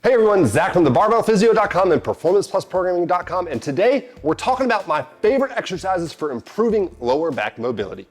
Hey everyone, Zach from thebarbellphysio.com and performanceplusprogramming.com, and today we're talking about my favorite exercises for improving lower back mobility.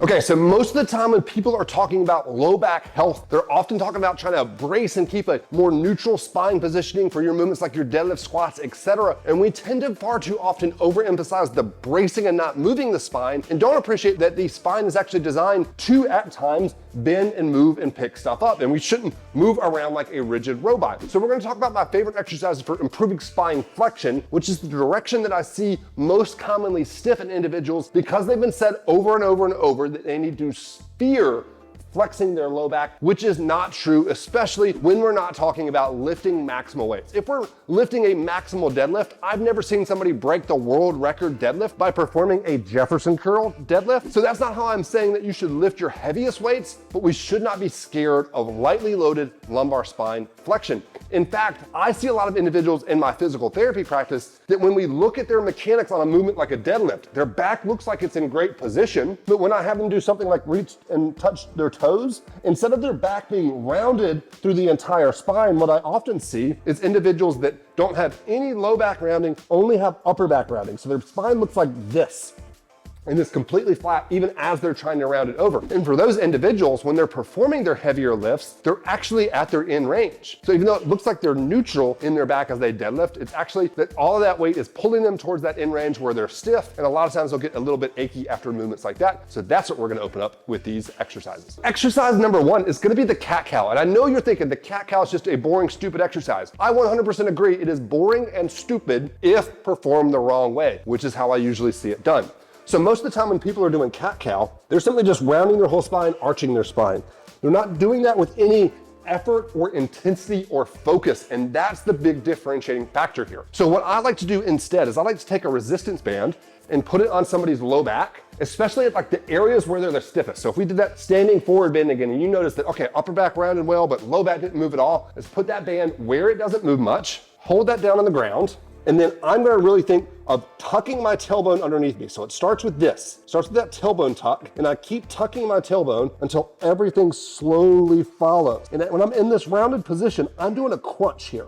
Okay, so most of the time when people are talking about low back health, they're often talking about trying to brace and keep a more neutral spine positioning for your movements like your deadlift, squats, etc. And we tend to far too often overemphasize the bracing and not moving the spine and don't appreciate that the spine is actually designed to, at times, bend and move and pick stuff up. And we shouldn't move around like a rigid robot. So we're gonna talk about my favorite exercises for improving spine flexion, which is the direction that I see most commonly stiff in individuals because they've been said over and over and over that they need to fear flexing their low back, which is not true, especially when we're not talking about lifting maximal weights. If we're lifting a maximal deadlift, I've never seen somebody break the world record deadlift by performing a Jefferson Curl deadlift. So that's not how I'm saying that you should lift your heaviest weights, but we should not be scared of lightly loaded lumbar spine flexion. In fact, I see a lot of individuals in my physical therapy practice that when we look at their mechanics on a movement like a deadlift, their back looks like it's in great position, but when I have them do something like reach and touch their toes, instead of their back being rounded through the entire spine, what I often see is individuals that don't have any low back rounding, only have upper back rounding. So their spine looks like this. And it's completely flat even as they're trying to round it over. And for those individuals, when they're performing their heavier lifts, they're actually at their in range. So even though it looks like they're neutral in their back as they deadlift, it's actually that all of that weight is pulling them towards that in range where they're stiff. And a lot of times they'll get a little bit achy after movements like that. So that's what we're gonna open up with these exercises. Exercise number one is gonna be the cat cow. And I know you're thinking the cat cow is just a boring, stupid exercise. I 100% agree. It is boring and stupid if performed the wrong way, which is how I usually see it done. So most of the time when people are doing cat-cow, they're simply just rounding their whole spine, arching their spine. They're not doing that with any effort or intensity or focus, and that's the big differentiating factor here. So what I like to do instead is I like to take a resistance band and put it on somebody's low back, especially at like the areas where they're the stiffest. So if we did that standing forward bend again, and you notice that, okay, upper back rounded well, but low back didn't move at all, let's put that band where it doesn't move much, hold that down on the ground, and then I'm gonna really think of tucking my tailbone underneath me. So it starts with this, starts with that tailbone tuck, and I keep tucking my tailbone until everything slowly follows. And when I'm in this rounded position, I'm doing a crunch here.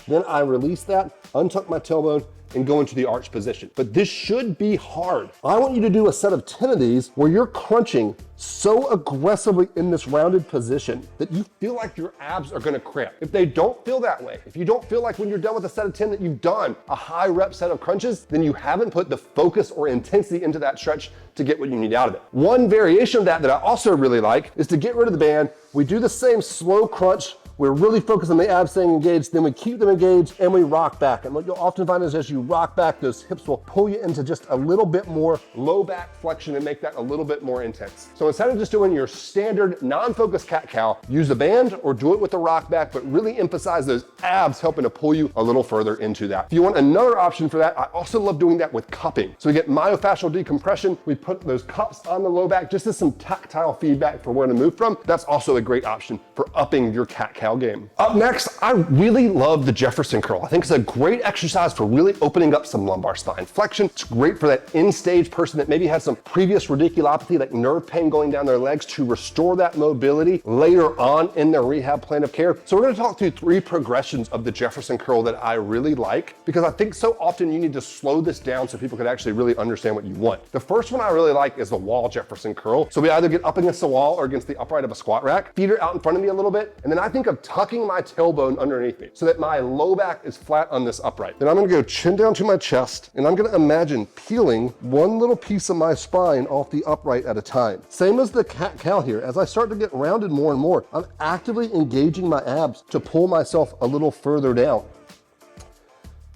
Then I release that, untuck my tailbone, and go into the arch position. But this should be hard. I want you to do a set of 10 of these where you're crunching so aggressively in this rounded position that you feel like your abs are gonna cramp. If they don't feel that way, if you don't feel like when you're done with a set of 10 that you've done a high rep set of crunches, then you haven't put the focus or intensity into that stretch to get what you need out of it. One variation of that I also really like is to get rid of the band. We do the same slow crunch. We're really focused on the abs staying engaged, then we keep them engaged and we rock back. And what you'll often find is as you rock back, those hips will pull you into just a little bit more low back flexion and make that a little bit more intense. So instead of just doing your standard non-focused cat-cow, use the band or do it with the rock back, but really emphasize those abs helping to pull you a little further into that. If you want another option for that, I also love doing that with cupping. So we get myofascial decompression, we put those cups on the low back just as some tactile feedback for where to move from. That's also a great option for upping your cat-cow game. Up next, I really love the Jefferson Curl. I think it's a great exercise for really opening up some lumbar spine flexion. It's great for that end-stage person that maybe has some previous radiculopathy, like nerve pain going down their legs, to restore that mobility later on in their rehab plan of care. So we're gonna talk through 3 progressions of the Jefferson Curl that I really like, because I think so often you need to slow this down so people can actually really understand what you want. The first one I really like is the wall Jefferson Curl. So we either get up against the wall or against the upright of a squat rack, feet are out in front of me a little bit, and then I think of tucking my tailbone underneath me so that my low back is flat on this upright. Then I'm gonna go chin down to my chest, and I'm gonna imagine peeling one little piece of my spine off the upright at a time. Same as the cat-cow here. As I start to get rounded more and more, I'm actively engaging my abs to pull myself a little further down.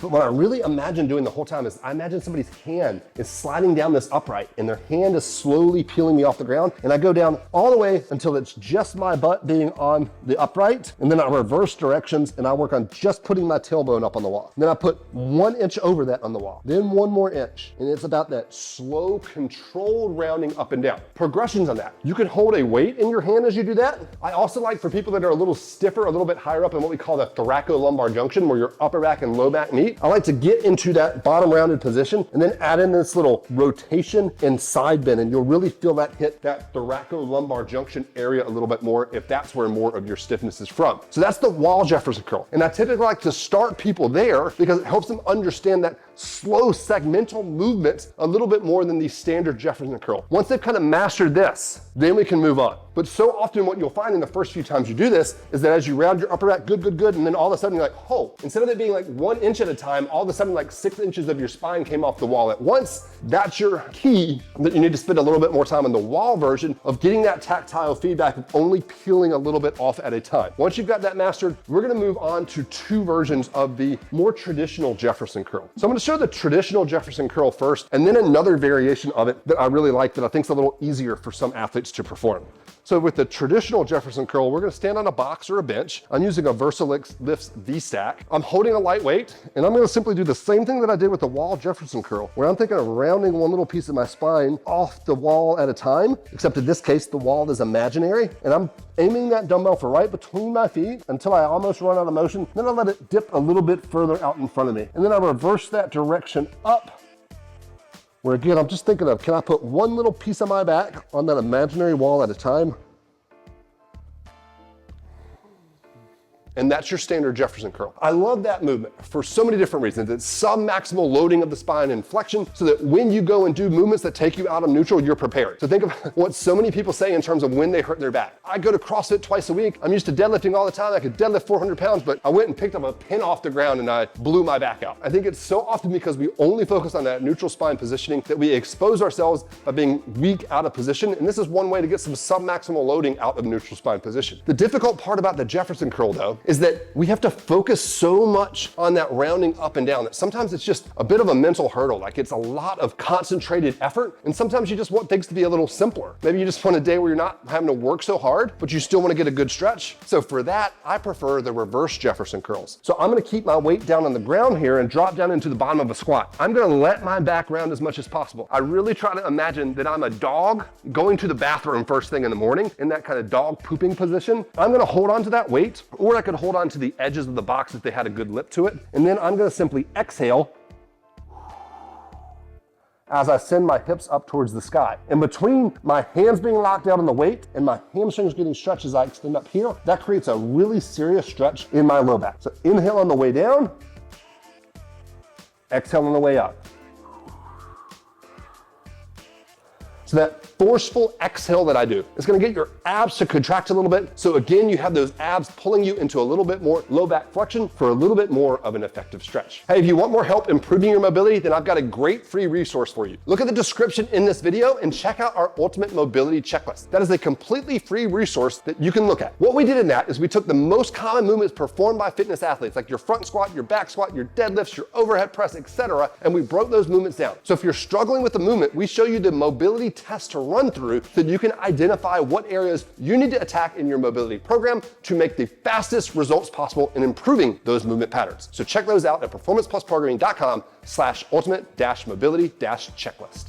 But what I really imagine doing the whole time is I imagine somebody's hand is sliding down this upright and their hand is slowly peeling me off the ground, and I go down all the way until it's just my butt being on the upright, and then I reverse directions and I work on just putting my tailbone up on the wall. And then I put 1 inch over that on the wall, then 1 more inch, and it's about that slow, controlled rounding up and down. Progressions on that. You can hold a weight in your hand as you do that. I also like for people that are a little stiffer, a little bit higher up in what we call the thoracolumbar junction, where your upper back and low back meet, feet, I like to get into that bottom rounded position and then add in this little rotation and side bend, and you'll really feel that hit that thoracolumbar junction area a little bit more if that's where more of your stiffness is from. So that's the wall Jefferson curl. And I typically like to start people there because it helps them understand that slow segmental movements a little bit more than the standard Jefferson curl. Once they've kind of mastered this, then we can move on. But so often what you'll find in the first few times you do this is that as you round your upper back, good, and then all of a sudden you're like, oh, instead of it being like 1 inch at a time, all of a sudden like 6 inches of your spine came off the wall at once. That's your key that you need to spend a little bit more time on the wall version of getting that tactile feedback of only peeling a little bit off at a time. Once you've got that mastered, we're gonna move on to 2 versions of the more traditional Jefferson curl. So I'm gonna show the traditional Jefferson curl first, and then another variation of it that I really like that I think is a little easier for some athletes to perform. So with the traditional Jefferson curl, we're gonna stand on a box or a bench. I'm using a VersaLifts V-Stack. I'm holding a light weight, and I'm gonna simply do the same thing that I did with the wall Jefferson curl, where I'm thinking of rounding one little piece of my spine off the wall at a time, except in this case, the wall is imaginary, and I'm aiming that dumbbell for right between my feet until I almost run out of motion. Then I let it dip a little bit further out in front of me. And then I reverse that direction up, where again, I'm just thinking of, can I put one little piece of my back on that imaginary wall at a time? And that's your standard Jefferson curl. I love that movement for so many different reasons. It's sub-maximal loading of the spine and flexion so that when you go and do movements that take you out of neutral, you're prepared. So think of what so many people say in terms of when they hurt their back. I go to CrossFit twice a week. I'm used to deadlifting all the time. I could deadlift 400 pounds, but I went and picked up a pin off the ground and I blew my back out. I think it's so often because we only focus on that neutral spine positioning that we expose ourselves by being weak out of position. And this is one way to get some sub-maximal loading out of neutral spine position. The difficult part about the Jefferson curl though, is that we have to focus so much on that rounding up and down that sometimes it's just a bit of a mental hurdle. Like it's a lot of concentrated effort, and sometimes you just want things to be a little simpler. Maybe you just want a day where you're not having to work so hard, but you still want to get a good stretch. So for that, I prefer the reverse Jefferson curls. So I'm going to keep my weight down on the ground here and drop down into the bottom of a squat. I'm going to let my back round as much as possible. I really try to imagine that I'm a dog going to the bathroom first thing in the morning in that kind of dog pooping position. I'm going to hold on to that weight, or I could hold on to the edges of the box if they had a good lip to it. And then I'm gonna simply exhale as I send my hips up towards the sky. In between my hands being locked out on the weight and my hamstrings getting stretched as I extend up here, that creates a really serious stretch in my low back. So inhale on the way down, exhale on the way up. So that forceful exhale that I do is gonna get your abs to contract a little bit. So again, you have those abs pulling you into a little bit more low back flexion for a little bit more of an effective stretch. Hey, if you want more help improving your mobility, then I've got a great free resource for you. Look at the description in this video and check out our Ultimate Mobility Checklist. That is a completely free resource that you can look at. What we did in that is we took the most common movements performed by fitness athletes, like your front squat, your back squat, your deadlifts, your overhead press, etc., and we broke those movements down. So if you're struggling with the movement, we show you the mobility test to run through so that you can identify what areas you need to attack in your mobility program to make the fastest results possible in improving those movement patterns. So check those out at performanceplusprogramming.com/ultimate-mobility-checklist.